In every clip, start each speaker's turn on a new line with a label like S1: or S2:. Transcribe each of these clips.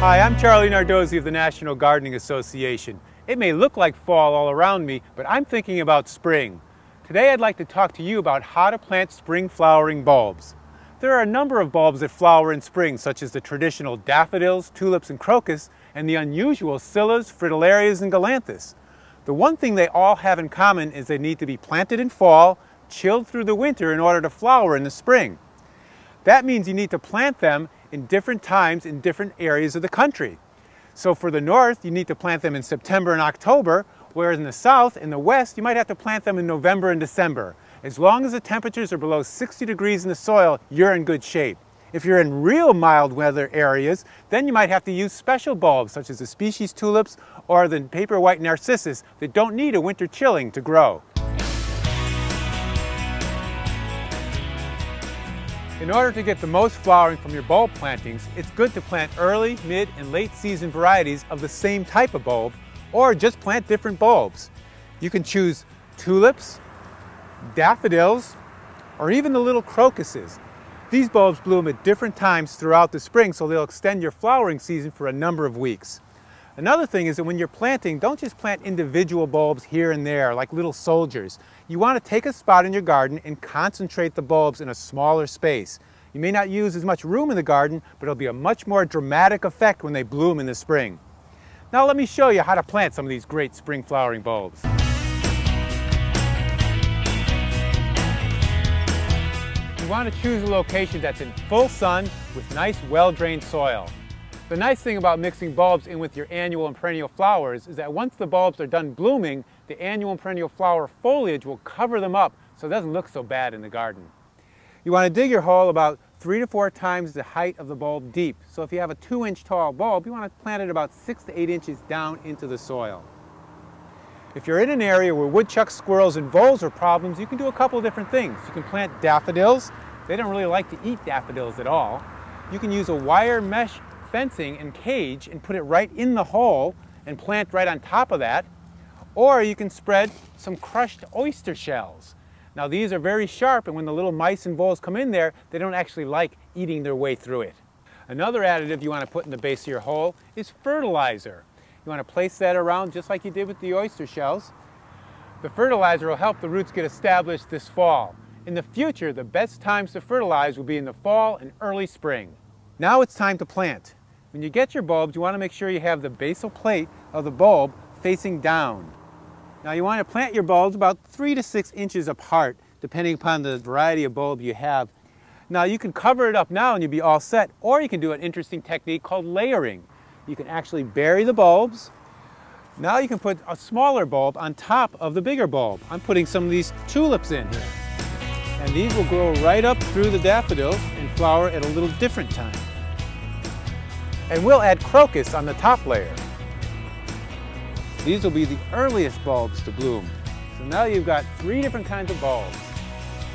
S1: Hi, I'm Charlie Nardozzi of the National Gardening Association. It may look like fall all around me, but I'm thinking about spring. Today I'd like to talk to you about how to plant spring flowering bulbs. There are a number of bulbs that flower in spring, such as the traditional daffodils, tulips, and crocus, and the unusual scillas, fritillarias, and galanthus. The one thing they all have in common is they need to be planted in fall, chilled through the winter in order to flower in the spring. That means you need to plant them in different times in different areas of the country. So for the north, you need to plant them in September and October, whereas in the south and the west, you might have to plant them in November and December. As long as the temperatures are below 60 degrees in the soil, you're in good shape. If you're in real mild weather areas, then you might have to use special bulbs, such as the species tulips or the paper white narcissus that don't need a winter chilling to grow. In order to get the most flowering from your bulb plantings, it's good to plant early, mid, and late season varieties of the same type of bulb, or just plant different bulbs. You can choose tulips, daffodils, or even the little crocuses. These bulbs bloom at different times throughout the spring, so they'll extend your flowering season for a number of weeks. Another thing is that when you're planting, don't just plant individual bulbs here and there like little soldiers. You want to take a spot in your garden and concentrate the bulbs in a smaller space. You may not use as much room in the garden, but it'll be a much more dramatic effect when they bloom in the spring. Now let me show you how to plant some of these great spring flowering bulbs. You want to choose a location that's in full sun with nice, well-drained soil. The nice thing about mixing bulbs in with your annual and perennial flowers is that once the bulbs are done blooming, the annual and perennial flower foliage will cover them up so it doesn't look so bad in the garden. You want to dig your hole about 3 to 4 times the height of the bulb deep. So if you have a 2-inch tall bulb, you want to plant it about 6 to 8 inches down into the soil. If you're in an area where woodchucks, squirrels, and voles are problems, you can do a couple of different things. You can plant daffodils. They don't really like to eat daffodils at all. You can use a wire mesh fencing and cage and put it right in the hole and plant right on top of that. Or you can spread some crushed oyster shells. Now these are very sharp, and when the little mice and voles come in there, they don't actually like eating their way through it. Another additive you want to put in the base of your hole is fertilizer. You want to place that around just like you did with the oyster shells. The fertilizer will help the roots get established this fall. In the future, the best times to fertilize will be in the fall and early spring. Now it's time to plant. When you get your bulbs, you want to make sure you have the basal plate of the bulb facing down. Now you want to plant your bulbs about 3 to 6 inches apart, depending upon the variety of bulb you have. Now you can cover it up now and you'll be all set, or you can do an interesting technique called layering. You can actually bury the bulbs. Now you can put a smaller bulb on top of the bigger bulb. I'm putting some of these tulips in here. And these will grow right up through the daffodils and flower at a little different time. And we'll add crocus on the top layer. These will be the earliest bulbs to bloom. So now you've got 3 different kinds of bulbs.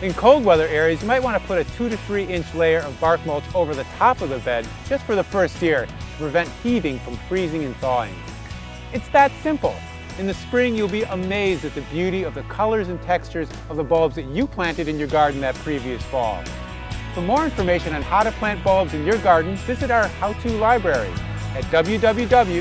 S1: In cold weather areas, you might want to put a 2 to 3 inch layer of bark mulch over the top of the bed just for the first year to prevent heaving from freezing and thawing. It's that simple. In the spring, you'll be amazed at the beauty of the colors and textures of the bulbs that you planted in your garden that previous fall. For more information on how to plant bulbs in your garden, visit our how-to library at www.garden.org.